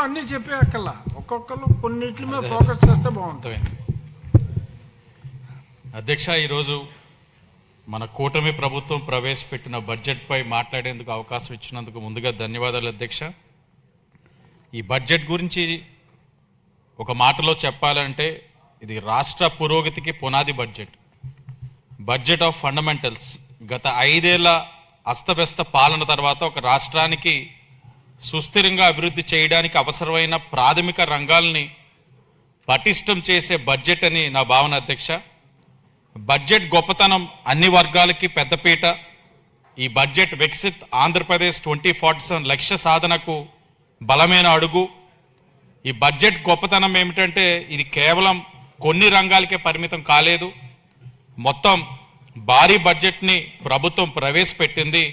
అన్నీ చెప్పేక్కల్లా ఒక్కొక్కరు కొన్నిటి మీద ఫోకస్ చేస్తే బాగుంటుంది. అధ్యక్ష, ఈరోజు మన కూటమి ప్రభుత్వం ప్రవేశపెట్టిన బడ్జెట్పై మాట్లాడేందుకు అవకాశం ఇచ్చినందుకు ముందుగా ధన్యవాదాలు అధ్యక్ష. ఈ బడ్జెట్ గురించి ఒక మాటలో చెప్పాలంటే ఇది రాష్ట్ర పురోగతికి పునాది బడ్జెట్, బడ్జెట్ ఆఫ్ ఫండమెంటల్స్. గత 5 ఏళ్ల అస్తవ్యస్త పాలన తర్వాత ఒక రాష్ట్రానికి సుస్థిరంగా అభివృద్ధి చేయడానికి అవసరమైన ప్రాథమిక రంగాల్ని పటిష్టం చేసే బడ్జెట్ అని నా భావన అధ్యక్ష. బడ్జెట్ గొప్పతనం అన్ని వర్గాలకి పెద్దపీట. ఈ బడ్జెట్ వికసిత్ ఆంధ్రప్రదేశ్ 2047 లక్ష్య సాధనకు బలమైన అడుగు. ఈ బడ్జెట్ గొప్పతనం ఏమిటంటే ఇది కేవలం కొన్ని రంగాలకే పరిమితం కాలేదు, మొత్తం భారీ బడ్జెట్ని ప్రభుత్వం ప్రవేశపెట్టింది.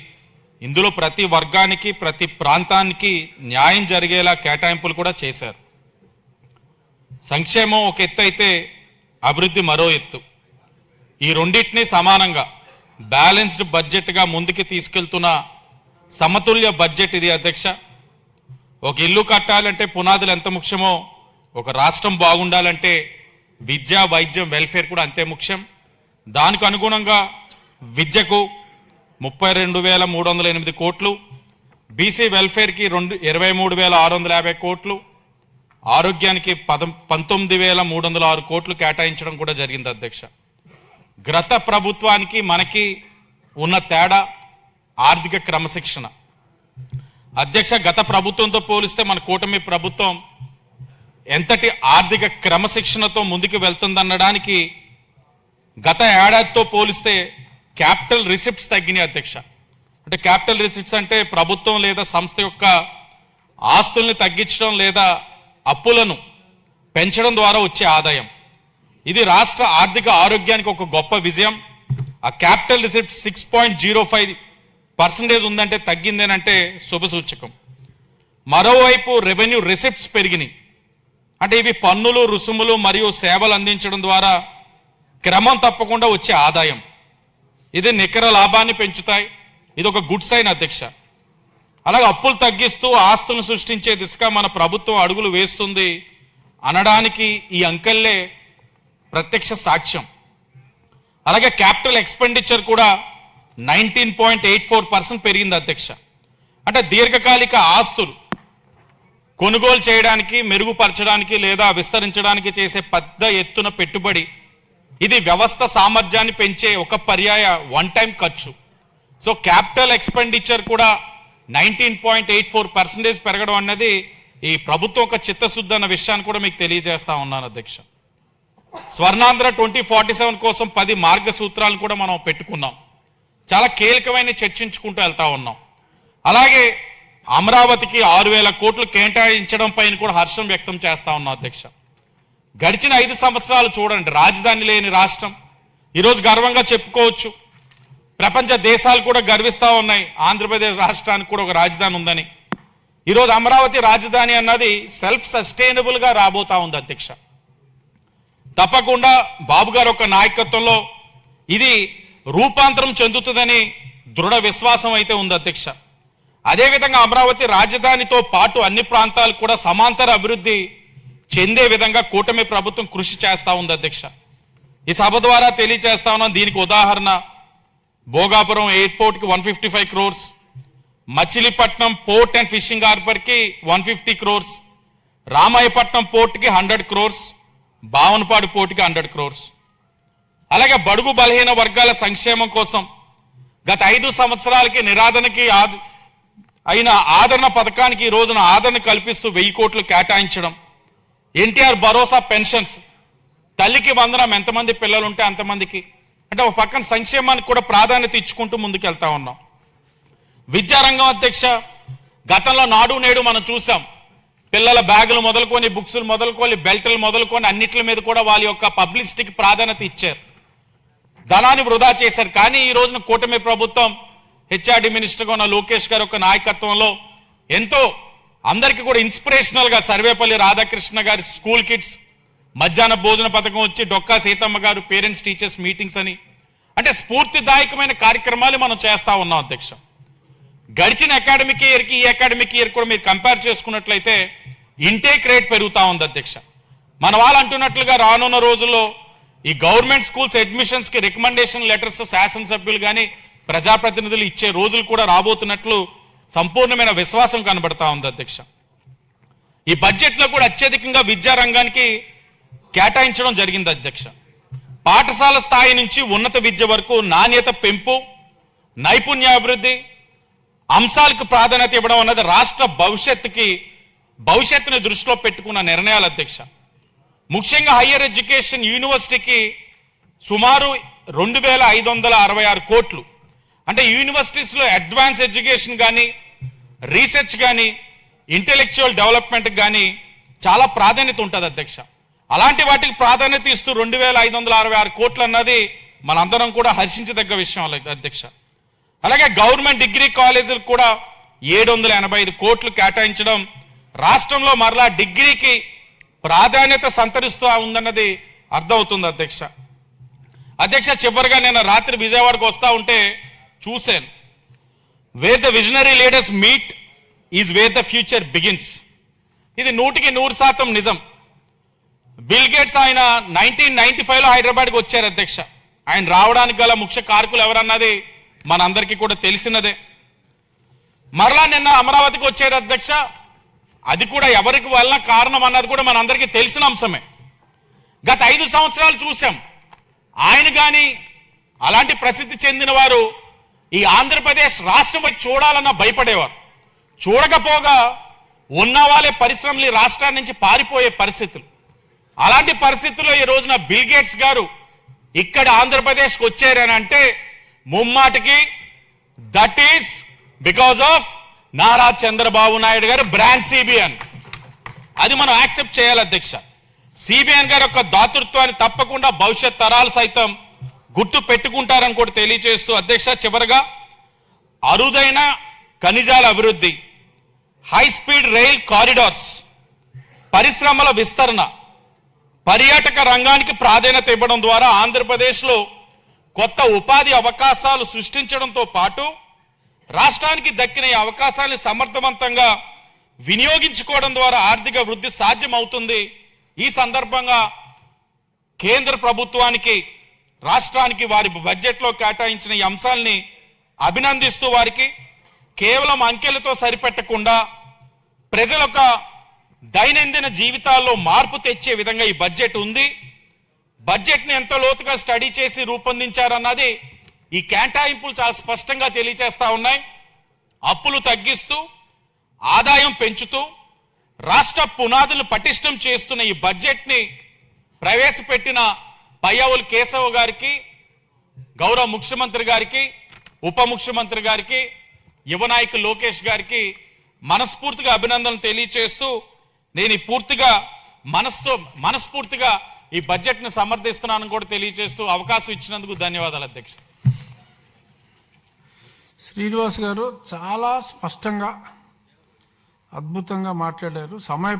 ఇందులో ప్రతి వర్గానికి ప్రతి ప్రాంతానికి న్యాయం జరిగేలా కేటాయింపులు కూడా చేశారు. సంక్షేమం ఒక ఎత్తు అయితే అభివృద్ధి మరో ఎత్తు. ఈ రెండింటినీ సమానంగా బ్యాలెన్స్డ్ బడ్జెట్గా ముందుకు తీసుకెళ్తున్న సమతుల్య బడ్జెట్ ఇది అధ్యక్ష. ఒక ఇల్లు కట్టాలంటే పునాదులు ఎంత ముఖ్యమో ఒక రాష్ట్రం బాగుండాలంటే విద్య, వైద్యం, వెల్ఫేర్ కూడా అంతే ముఖ్యం. దానికి అనుగుణంగా విద్యకు 32,308 కోట్లు, బీసీ వెల్ఫేర్కి 23,650 కోట్లు, ఆరోగ్యానికి 19,306 కోట్లు కేటాయించడం కూడా జరిగింది అధ్యక్ష. గత ప్రభుత్వానికి మనకి ఉన్న తేడా ఆర్థిక క్రమశిక్షణ అధ్యక్ష. గత ప్రభుత్వంతో పోలిస్తే మన కూటమి ప్రభుత్వం ఎంతటి ఆర్థిక క్రమశిక్షణతో ముందుకు వెళ్తుందనడానికి గత ఏడాదితో పోలిస్తే క్యాపిటల్ రిసిప్ట్స్ తగ్గినాయి అధ్యక్ష. అంటే క్యాపిటల్ రిసిప్ట్స్ అంటే ప్రభుత్వం లేదా సంస్థ యొక్క ఆస్తుల్ని తగ్గించడం లేదా అప్పులను పెంచడం ద్వారా వచ్చే ఆదాయం. ఇది రాష్ట్ర ఆర్థిక ఆరోగ్యానికి ఒక గొప్ప విజయం. ఆ క్యాపిటల్ రిసిప్ట్ 6.05% ఉందంటే తగ్గిందేనంటే శుభసూచకం. మరోవైపు రెవెన్యూ రిసిప్ట్స్ పెరిగినాయి. అంటే ఇవి పన్నులు, రుసుములు మరియు సేవలు అందించడం ద్వారా క్రమం తప్పకుండా వచ్చే ఆదాయం. ఇది నికర లాభాన్ని పెంచుతాయి. ఇది ఒక గుడ్ సైన్ అధ్యక్ష. అలాగే అప్పులు తగ్గిస్తూ ఆస్తులను సృష్టించే దిశగా మన ప్రభుత్వం అడుగులు వేస్తుంది అనడానికి ఈ అంకెల్లే ప్రత్యక్ష సాక్ష్యం. అలాగే క్యాపిటల్ ఎక్స్పెండిచర్ కూడా 19.84% పెరిగింది అధ్యక్ష. అంటే దీర్ఘకాలిక ఆస్తులు కొనుగోలు చేయడానికి, మెరుగుపరచడానికి లేదా విస్తరించడానికి చేసే పెద్ద ఎత్తున పెట్టుబడి. ఇది వ్యవస్థ సామర్థ్యాన్ని పెంచే ఒక పర్యాయ వన్ టైం ఖర్చు. సో క్యాపిటల్ ఎక్స్పెండిచర్ కూడా 19.84% పెరగడం అన్నది ఈ ప్రభుత్వం ఒక చిత్తశుద్ధి అన్న విషయాన్ని కూడా మీకు తెలియజేస్తా ఉన్నాను అధ్యక్ష. స్వర్ణాంధ్ర 2047 కోసం 10 మార్గసూత్రాలను కూడా మనం పెట్టుకున్నాం. చాలా కీలకమైన చర్చించుకుంటూ వెళ్తా ఉన్నాం. అలాగే అమరావతికి 6,000 కోట్లు కేటాయించడం పైన కూడా హర్షం వ్యక్తం చేస్తా ఉన్నాం అధ్యక్ష. గడిచిన 5 సంవత్సరాలు చూడండి, రాజధాని లేని రాష్ట్రం ఈరోజు గర్వంగా చెప్పుకోవచ్చు. ప్రపంచ దేశాలు కూడా గర్విస్తూ ఉన్నాయి ఆంధ్రప్రదేశ్ రాష్ట్రానికి కూడా ఒక రాజధాని ఉందని. ఈరోజు అమరావతి రాజధాని అన్నది సెల్ఫ్ సస్టైనబుల్గా రాబోతా ఉంది అధ్యక్ష. తప్పకుండా బాబు గారు ఒక నాయకత్వంలో ఇది రూపాంతరం చెందుతుందని దృఢ విశ్వాసం అయితే ఉంది అధ్యక్ష. అదేవిధంగా అమరావతి రాజధానితో పాటు అన్ని ప్రాంతాలు కూడా సమాంతర అభివృద్ధి చెందే విధంగా కూటమి ప్రభుత్వం కృషి చేస్తా ఉంది అధ్యక్ష. ఈ సభ ద్వారా తెలియజేస్తా ఉన్నాం. దీనికి ఉదాహరణ భోగాపురం ఎయిర్పోర్ట్కి 155 crores, Machilipatnam port and fishing హార్బర్కి 150 crores, రామాయపట్నం పోర్ట్కి 100 crores, బావనపాడు పోర్టుకి 100 crores. అలాగే బడుగు బలహీన వర్గాల సంక్షేమం కోసం గత 5 సంవత్సరాలకి నిరాదరణకి అయిన ఆదరణ పథకానికి ఈ రోజున ఆదరణ కల్పిస్తూ 1000 కోట్లు కేటాయించడం. ఎన్టీఆర్ భరోసా పెన్షన్స్, తల్లికి వందనం, ఎంతమంది పిల్లలు ఉంటే అంతమందికి. అంటే ఒక పక్కన సంక్షేమానికి కూడా ప్రాధాన్యత ఇచ్చుకుంటూ ముందుకెళ్తా ఉన్నాం. విద్యారంగం అధ్యక్ష, గతంలో నాడు నేడు మనం చూసాం. పిల్లల బ్యాగులు మొదలుకొని, బుక్స్లు మొదలుకొని, బెల్ట్లు మొదలుకొని అన్నిటి మీద కూడా వాళ్ళ యొక్క పబ్లిసిటీకి ప్రాధాన్యత ఇచ్చారు, ధనాన్ని వృధా చేశారు. కానీ ఈ రోజున కూటమి ప్రభుత్వం హెచ్ఆర్డి మినిస్టర్గా ఉన్న లోకేష్ గారి యొక్క నాయకత్వంలో ఎంతో అందరికీ కూడా ఇన్స్పిరేషనల్ గా సర్వేపల్లి రాధాకృష్ణ గారి స్కూల్ కిడ్స్ మధ్యాహ్న భోజన పథకం వచ్చి, డొక్కా సీతమ్మ గారు పేరెంట్స్ టీచర్స్ మీటింగ్స్ అని, అంటే స్ఫూర్తిదాయకమైన కార్యక్రమాలు మనం చేస్తా ఉన్నాం అధ్యక్ష. గడిచిన అకాడమిక్ ఇయర్కి ఈ అకాడమిక్ ఇయర్ కూడా మీరు కంపేర్ చేసుకున్నట్లయితే ఇంటేక్ రేట్ పెరుగుతా ఉంది అధ్యక్ష. మన వాళ్ళు అంటున్నట్లుగా రానున్న రోజుల్లో ఈ గవర్నమెంట్ స్కూల్స్ అడ్మిషన్స్ కి రికమెండేషన్ లెటర్స్ శాసనసభ్యులు కానీ ప్రజాప్రతినిధులు ఇచ్చే రోజులు కూడా రాబోతున్నట్లు సంపూర్ణమైన విశ్వాసం కనబడతా ఉంది అధ్యక్ష. ఈ బడ్జెట్ లో కూడా అత్యధికంగా విద్యా రంగానికి కేటాయించడం జరిగింది అధ్యక్ష. పాఠశాల స్థాయి నుంచి ఉన్నత విద్య వరకు నాణ్యత పెంపు, నైపుణ్యాభివృద్ధి అంశాలకు ప్రాధాన్యత ఇవ్వడం అన్నది రాష్ట్ర భవిష్యత్తుని దృష్టిలో పెట్టుకున్న నిర్ణయాలు అధ్యక్ష. ముఖ్యంగా హయ్యర్ ఎడ్యుకేషన్ యూనివర్సిటీకి సుమారు 2,566 కోట్లు, అంటే యూనివర్సిటీస్ లో అడ్వాన్స్ ఎడ్యుకేషన్ కానీ రీసెర్చ్ కానీ ఇంటెలెక్చువల్ డెవలప్మెంట్ కానీ చాలా ప్రాధాన్యత ఉంటుంది అధ్యక్ష. అలాంటి వాటికి ప్రాధాన్యత ఇస్తూ 2,566 కోట్లు అన్నది మనందరం కూడా హర్షించదగ్గ విషయం అధ్యక్ష. అలాగే గవర్నమెంట్ డిగ్రీ కాలేజీలకు కూడా 785 కోట్లు కేటాయించడం రాష్ట్రంలో మరలా డిగ్రీకి ప్రాధాన్యత సంతరిస్తూ ఉందన్నది అర్థమవుతుంది అధ్యక్ష. చివరిగా నేను రాత్రి విజయవాడకు వస్తా ఉంటే చూశాను, wear the visionary leaders meet is where the future begins. ఇది 100% నిజం. బిల్ గేట్స్ ఆయన 1995లో హైదరాబాద్కి వచ్చారు అధ్యక్ష. ఆయన రావడానికి గల ముఖ్య కారకులు ఎవరన్నది మనందరికీ కూడా తెలిసినదే. మరలా నిన్న అమరావతికి వచ్చారు అధ్యక్ష. అది కూడా ఎవరికి వల్ల కారణం అన్నది కూడా మనందరికీ తెలిసిన అంశమే. గత 5 సంవత్సరాలు చూసాం, ఆయన కానీ అలాంటి ప్రసిద్ధి చెందిన వారు ఈ ఆంధ్రప్రదేశ్ రాష్ట్రం వచ్చి చూడాలన్నా భయపడేవారు. చూడకపోగా ఉన్న వాళ్ళే పరిశ్రమలు ఈ రాష్ట్రాన్ని నుంచి పారిపోయే పరిస్థితులు. అలాంటి పరిస్థితుల్లో ఈ రోజున బిల్ గేట్స్ గారు ఇక్కడ ఆంధ్రప్రదేశ్కి వచ్చారని అంటే ముమ్మాటికి that is because of Nara Chandrababu Naidu గారు బ్రాండ్ సిబిఎన్. అది మనం యాక్సెప్ట్ చేయాలి అధ్యక్ష. సిబిఎన్ గారి యొక్క దాతృత్వాన్ని తప్పకుండా భవిష్యత్ తరాలు సైతం గుర్తు పెట్టుకుంటారని కూడా తెలియజేస్తూ అధ్యక్ష, చివరగా అరుదైన ఖనిజాల అభివృద్ధి, హై స్పీడ్ రైల్ కారిడార్స్, పరిశ్రమల విస్తరణ, పర్యాటక రంగానికి ప్రాధాన్యత ఇవ్వడం ద్వారా ఆంధ్రప్రదేశ్లో కొత్త ఉపాధి అవకాశాలు సృష్టించడంతో పాటు రాష్ట్రానికి దక్కిన ఈ అవకాశాన్ని సమర్థవంతంగా వినియోగించుకోవడం ద్వారా ఆర్థిక వృద్ధి సాధ్యమవుతుంది. ఈ సందర్భంగా కేంద్ర ప్రభుత్వానికి, రాష్ట్రానికి వారి బడ్జెట్లో కేటాయించిన ఈ అంశాలని అభినందిస్తూ వారికి కేవలం అంకెలతో సరిపెట్టకుండా ప్రజల యొక్క దైనందిన జీవితాల్లో మార్పు తెచ్చే విధంగా ఈ బడ్జెట్ ఉంది. బడ్జెట్ని ఎంత లోతుగా స్టడీ చేసి రూపొందించారన్నది ఈ కేటాయింపులు చాలా స్పష్టంగా తెలియజేస్తా ఉన్నాయి. అప్పులు తగ్గిస్తూ, ఆదాయం పెంచుతూ రాష్ట్ర పునాదులను పటిష్టం చేస్తున్న ఈ బడ్జెట్ని ప్రవేశపెట్టిన పయ్యావులు కేశవ గారికి, గౌరవ ముఖ్యమంత్రి గారికి, ఉప ముఖ్యమంత్రి గారికి, యువ నాయకులు లోకేష్ గారికి మనస్ఫూర్తిగా అభినందనలు తెలియజేస్తూ నేను ఈ మనస్ఫూర్తిగా ఈ బడ్జెట్ను సమర్థిస్తున్నానని కూడా తెలియజేస్తూ అవకాశం ఇచ్చినందుకు ధన్యవాదాలు అధ్యక్ష. శ్రీనివాస్ గారు చాలా స్పష్టంగా అద్భుతంగా మాట్లాడారు. సమయ